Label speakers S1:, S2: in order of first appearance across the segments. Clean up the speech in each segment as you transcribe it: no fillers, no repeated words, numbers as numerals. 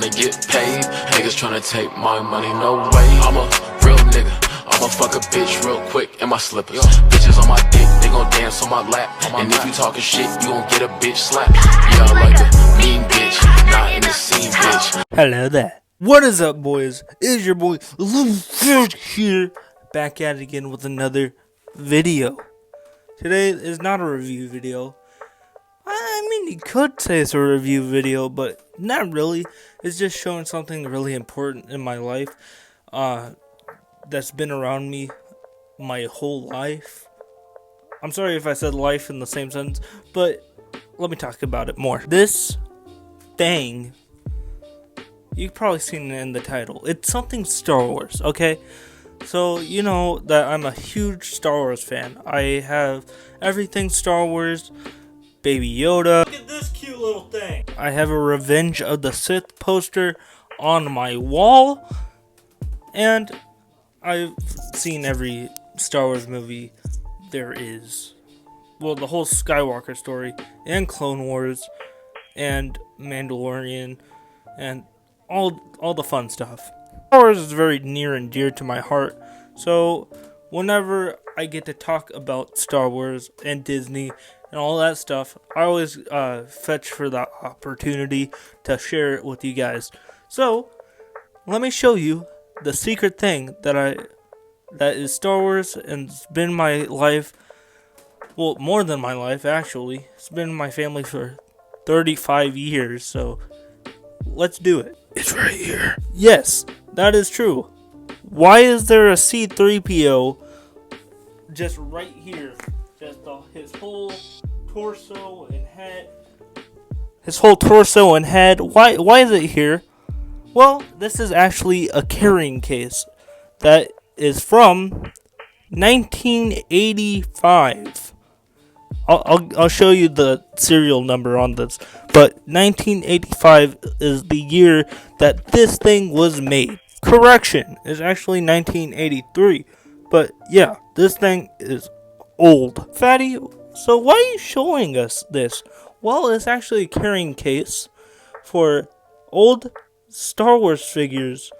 S1: tryna get paid. Niggas tryna take my money, no way. I'm a real nigga. I'ma fuck a bitch real quick in my slippers. Bitches on my dick, they gon' dance on my lap. And if you talking shit, you gon' get a bitch slapped. Yeah, I like a mean bitch, not in the scene, bitch.
S2: Hello there. What is up, boys? It's your boy here, back at it again with another video. Today is not a review video. I mean, you could say it's a review video, but not really. It's just showing something really important in my life that's been around me my whole life. I'm sorry if I said life in the same sentence, but let me talk about it more. This thing, you've probably seen it in the title. It's something Star Wars, okay? So, you know that I'm a huge Star Wars fan. I have everything Star Wars. Baby Yoda. Look at this cute little thing. I have a Revenge of the Sith poster on my wall. And I've seen every Star Wars movie there is. Well, the whole Skywalker story, and Clone Wars, and Mandalorian, and all the fun stuff. Star Wars is very near and dear to my heart, so whenever I get to talk about Star Wars and Disney and all that stuff, I always fetch for the opportunity to share it with you guys. So, let me show you the secret thing that is Star Wars, and it's been my life, well, more than my life, actually. It's been my family for 35 years, so let's do it. It's right here. Yes, that is true. Why is there a C-3PO just right here? Just his whole torso and head. Why is it here? Well, this is actually a carrying case that is from 1985. I'll show you the serial number on this, but 1985 is the year that this thing was made. Correction, it's actually 1983, but yeah, this thing is old. Fatty, so why are you showing us this? Well, it's actually a carrying case for old Star Wars figures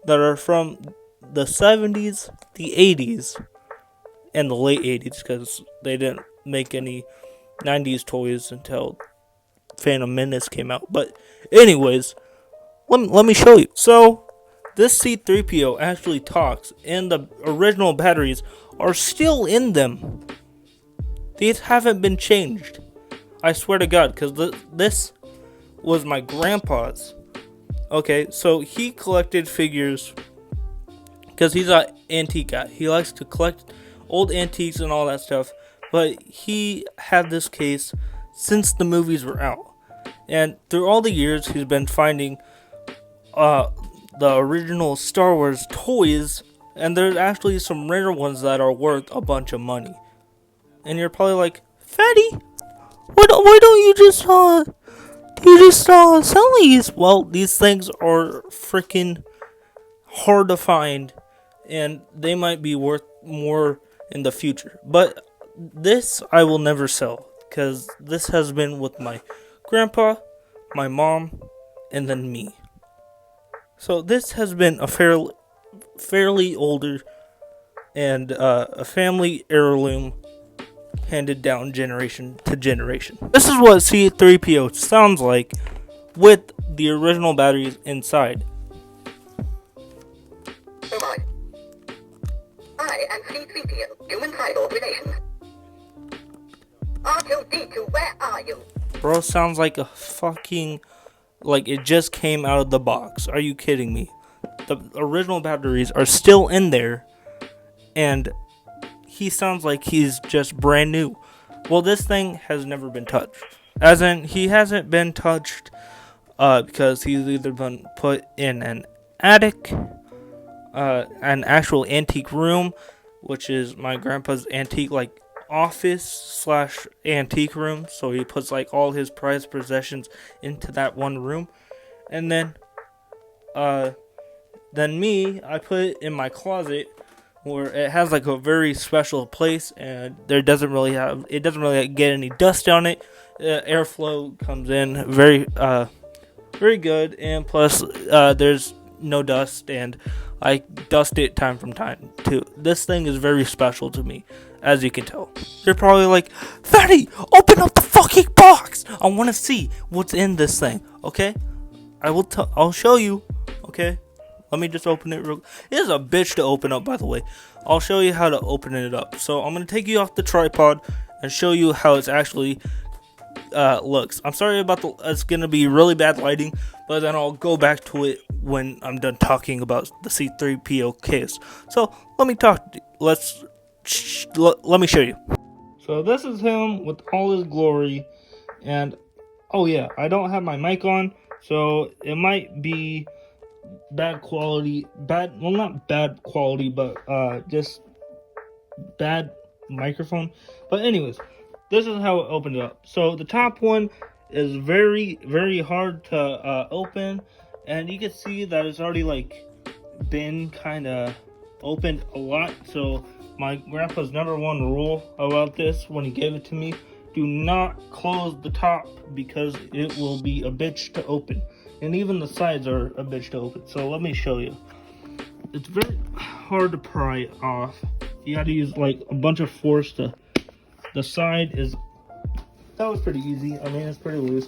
S2: that are from the 70s, the 80s, and the late 80s, because they didn't make any 90s toys until Phantom Menace came out. But anyways, let me show you. So, this C-3PO actually talks, and the original batteries are still in them. These haven't been changed. I swear to God, because this was my grandpa's. Okay, so he collected figures because he's an antique guy. He likes to collect old antiques and all that stuff. But he had this case since the movies were out. And through all the years, he's been finding the original Star Wars toys. And there's actually some rare ones that are worth a bunch of money. And you're probably like, Fatty, why don't you just sell these? Well, these things are freaking hard to find, and they might be worth more in the future. But this I will never sell, because this has been with my grandpa, my mom, and then me. So this has been a fairly older and a family heirloom handed down generation to generation. This is what C-3PO sounds like with the original batteries inside.
S3: I am C-3PO, human tribal relations. R2-D2, where are you?
S2: Bro, sounds like a fucking, like it just came out of the box. Are you kidding me? The original batteries are still in there, and he sounds like he's just brand new. Well, this thing has never been touched. As in, he hasn't been touched because he's either been put in an attic, an actual antique room, which is my grandpa's antique, like, office / antique room. So he puts, like, all his prized possessions into that one room. And then me, I put it in my closet, where it has like a very special place, and it doesn't really get any dust on it. Airflow comes in very very good, and plus there's no dust, and I dust it time from time too. This thing is very special to me, as you can tell. You're probably like, Fatty, open up the fucking box! I want to see what's in this thing, okay? I'll show you, okay? Let me just open it real. It is a bitch to open up, by the way. I'll show you how to open it up. So I'm going to take you off the tripod and show you how it's actually looks. I'm sorry about it's going to be really bad lighting, but then I'll go back to it when I'm done talking about the C3PO case. So let me let me show you. So this is him with all his glory, and oh yeah, I don't have my mic on, so it might be bad quality, well, not bad quality, but just bad microphone. But anyways, this is how it opened up. So the top one is very, very hard to open, and you can see that it's already like been kind of opened a lot. So my grandpa's number one rule about this when he gave it to me: do not close the top, because it will be a bitch to open. And even the sides are a bitch to open. So let me show you. It's very hard to pry off. You gotta use like a bunch of force to. The side is. That was pretty easy. I mean, it's pretty loose.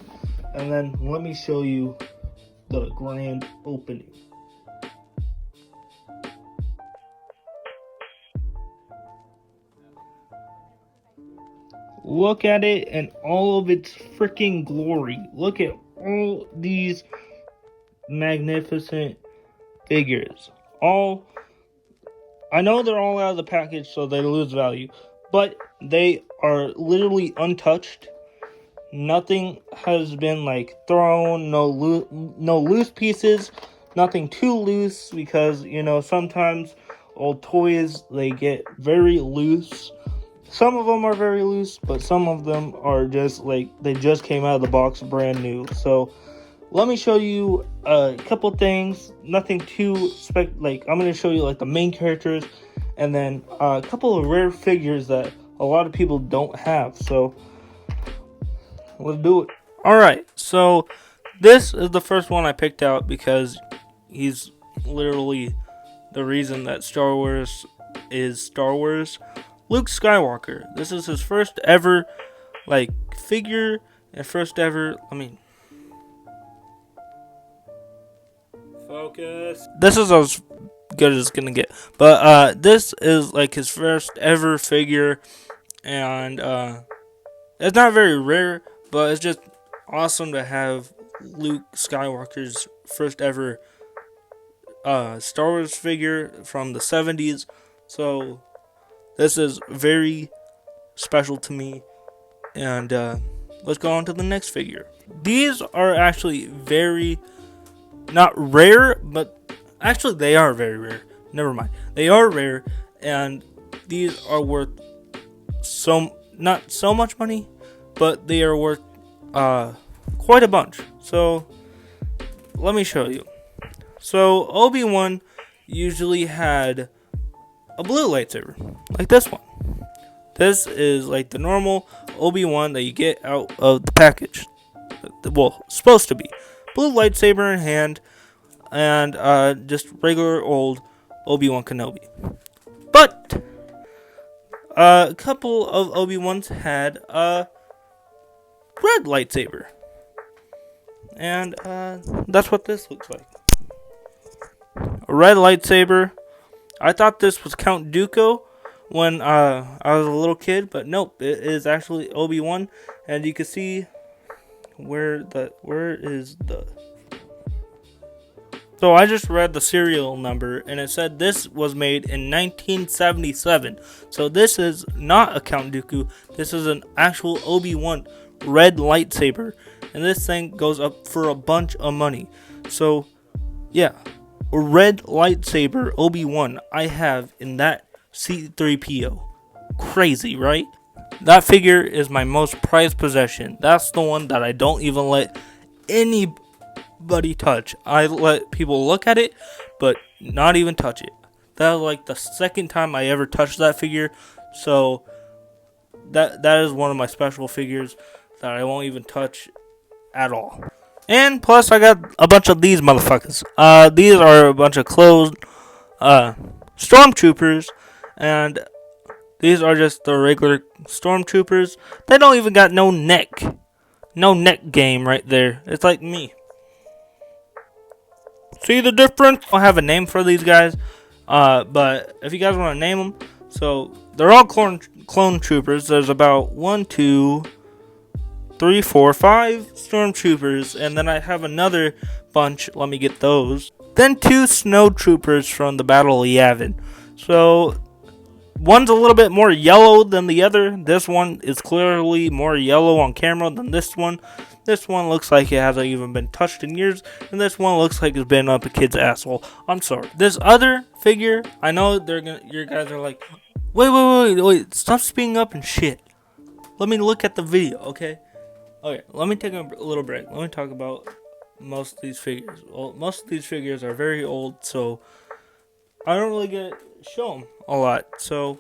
S2: And then let me show you the grand opening. Look at it in all of its freaking glory. Look at all these magnificent figures. I know they're all out of the package, so they lose value, but they are literally untouched. Nothing has been like thrown, no loose pieces, nothing too loose, because you know sometimes old toys, they get very loose. Some of them are very loose, but some of them are just like they just came out of the box brand new. So let me show you a couple things. Nothing too like I'm going to show you like the main characters, and then a couple of rare figures that a lot of people don't have. So let's do it. Alright, so this is the first one I picked out because he's literally the reason that Star Wars is Star Wars. Luke Skywalker. This is his first ever like figure and first ever, focus. This is as good as it's gonna get. But this is like his first ever figure, and it's not very rare, but it's just awesome to have Luke Skywalker's first ever Star Wars figure from the 70s. So this is very special to me. And let's go on to the next figure. These are actually very, not rare, but actually they are very rare. Never mind. They are rare, and these are worth not so much money, but they are worth quite a bunch. So let me show you. So Obi-Wan usually had a blue lightsaber, like this one. This is like the normal Obi-Wan that you get out of the package. Well, supposed to be. Blue lightsaber in hand, and just regular old ObiWan Kenobi. But a couple of Obi-Wans had a red lightsaber. And that's what this looks like. A red lightsaber. I thought this was Count Dooku when I was a little kid, but nope, it is actually Obi-Wan, and you can see where is the. So I just read the serial number, and it said this was made in 1977. So this is not a Count Dooku. This is an actual Obi-Wan red lightsaber, and this thing goes up for a bunch of money. So yeah, a red lightsaber Obi-Wan I have in that C3PO. Crazy, right? That figure is my most prized possession. That's the one that I don't even let anybody touch. I let people look at it, but not even touch it. That was like the second time I ever touched that figure. So that is one of my special figures that I won't even touch at all. And plus, I got a bunch of these motherfuckers. These are a bunch of closed stormtroopers, and these are just the regular stormtroopers. They don't even got no neck. No neck game right there. It's like me. See the difference? I don't have a name for these guys. But if you guys want to name them. So, they're all clone troopers. There's about 1, 2, 3, 4, 5 stormtroopers. And then I have another bunch. Let me get those. Then 2 snow troopers from the Battle of Yavin. So, one's a little bit more yellow than the other. This one is clearly more yellow on camera than this one. This one looks like it hasn't even been touched in years. And this one looks like it's been up a kid's asshole. I'm sorry. This other figure, I know your guys are like, wait. Stop speaking up and shit. Let me look at the video, okay? Okay, let me take a little break. Let me talk about most of these figures. Well, most of these figures are very old, so I don't really get to show them a lot. So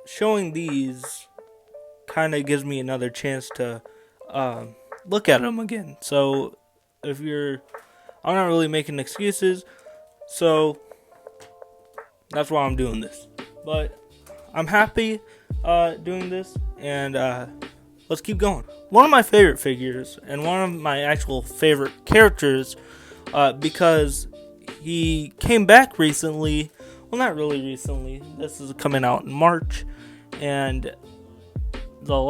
S2: showing these kind of gives me another chance to look at them again. So I'm not really making excuses, so that's why I'm doing this. But I'm happy doing this, and let's keep going. One of my favorite figures, and one of my actual favorite characters, because he came back recently. Well, not really recently. This is coming out in March, and the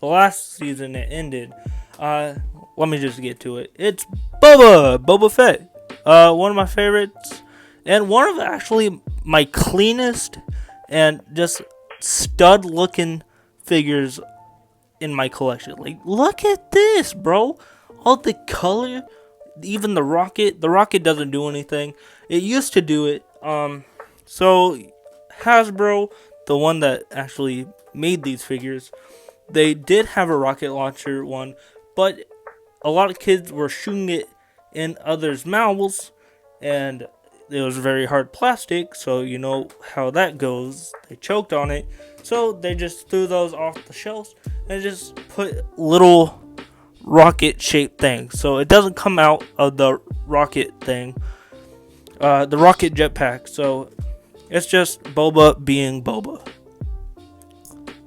S2: last season it ended. Let me just get to it. It's Boba Fett. One of my favorites, and one of actually my cleanest and just stud-looking figures in my collection. Like, look at this, bro. All the color, even the rocket. The rocket doesn't do anything. It used to do it. So Hasbro, the one that actually made these figures, they did have a rocket launcher one, but a lot of kids were shooting it in others' mouths, and it was very hard plastic, so you know how that goes. They choked on it, so they just threw those off the shelves and just put little rocket-shaped things, so it doesn't come out of the rocket thing, the rocket jetpack. So it's just Boba being Boba.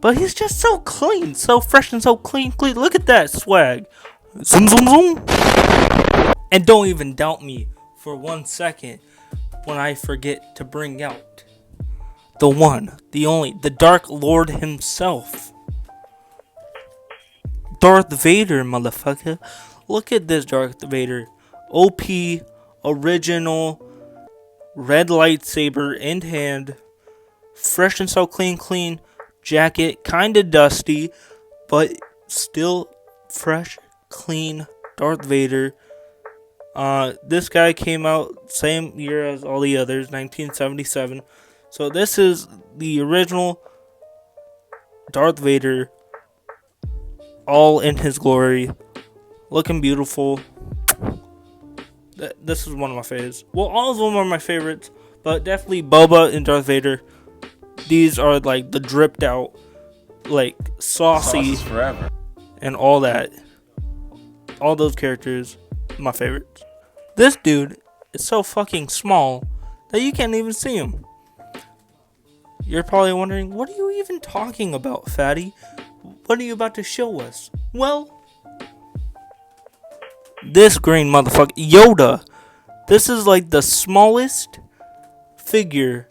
S2: But he's just so clean, so fresh and so clean. Look at that swag. Zoom, zoom, zoom. And don't even doubt me for 1 second when I forget to bring out the one, the only, the Dark Lord himself. Darth Vader, motherfucker. Look at this Darth Vader. OP, original, red lightsaber in hand. Fresh and so clean. Jacket, kinda dusty, but still fresh, clean Darth Vader. This guy came out same year as all the others, 1977. So this is the original Darth Vader, all in his glory, looking beautiful. This is one of my favorites. Well, all of them are my favorites, but definitely Boba and Darth Vader. These are like the dripped out, like saucy
S4: forever,
S2: and all that. All those characters, my favorites. This dude is so fucking small that you can't even see him. You're probably wondering, what are you even talking about, fatty? What are you about to show us? Well, this green motherfucker, Yoda. This is like the smallest figure,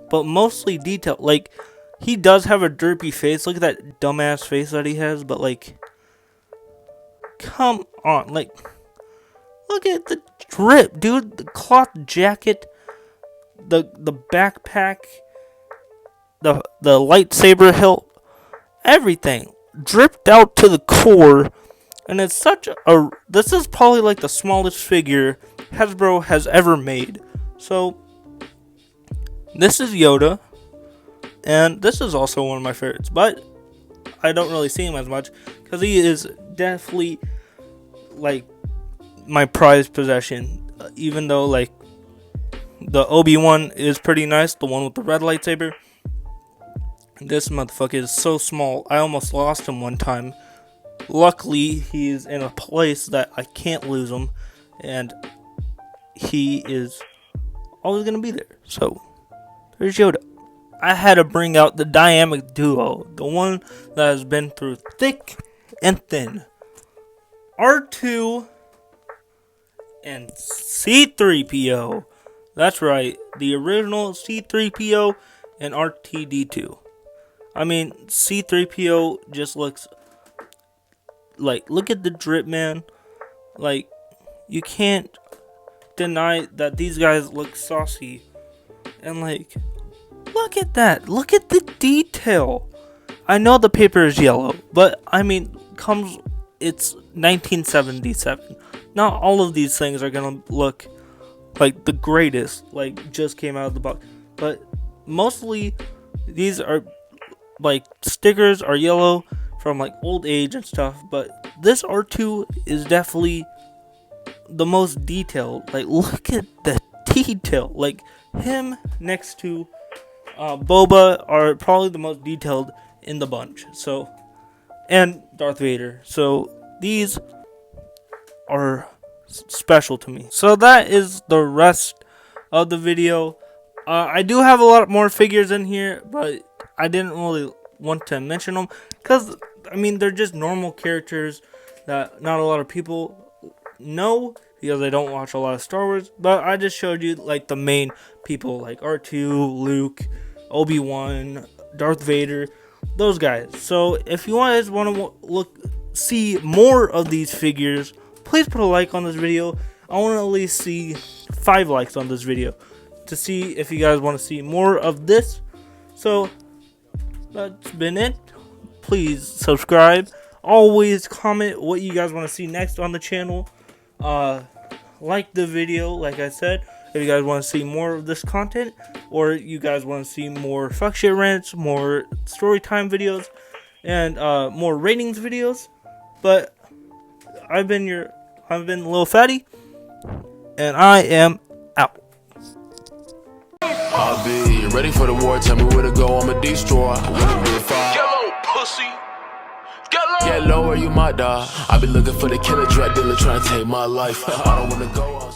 S2: but mostly detailed. Like, he does have a derpy face. Look at that dumbass face that he has. But, like, come on. Like, look at the drip, dude. The cloth jacket. The backpack. The lightsaber hilt. Everything. Dripped out to the core. And it's such a... This is probably, like, the smallest figure Hasbro has ever made. So... This is Yoda, and this is also one of my favorites, but I don't really see him as much, because he is definitely, like, my prized possession, even though, like, the Obi-Wan is pretty nice, the one with the red lightsaber. This motherfucker is so small, I almost lost him one time, luckily he's in a place that I can't lose him, and he is always gonna be there. So there's Yoda. I had to bring out the dynamic duo, the one that has been through thick and thin. R2 and C3PO. That's right, the original C3PO and R2D2. I mean, C3PO just looks like, look at the drip, man. Like, you can't deny that these guys look saucy. And like, look at that. Look at the detail. I know the paper is yellow, but I mean, it's 1977. Not all of these things are gonna look like the greatest, like just came out of the box. But mostly these are like stickers are yellow from like old age and stuff. But this R2 is definitely the most detailed. Like, look at the detail. Like, him next to Boba are probably the most detailed in the bunch. So, and Darth Vader. So these are special to me. So that is the rest of the video. I do have a lot more figures in here, but I didn't really want to mention them because, I mean, they're just normal characters that not a lot of people know because they don't watch a lot of Star Wars. But I just showed you like the main people, like R2, Luke, Obi-Wan, Darth Vader, those guys. So if you guys want to see more of these figures, please put a like on this video. I want to at least see 5 likes on this video to see if you guys want to see more of this. So that's been it. Please subscribe. Always comment what you guys want to see next on the channel. Like the video, like I said, if you guys want to see more of this content, or you guys want to see more fuck shit rants, more story time videos, and more ratings videos. But I've been Lil Fatty, and I am out.
S1: I'll be ready for the war. Tell me where to go. I'm a destroyer. Wanna be a fire.
S4: Yellow pussy.
S1: Get low or you might die. I be looking for the killer drug dealer trying to take my life. I don't wanna go.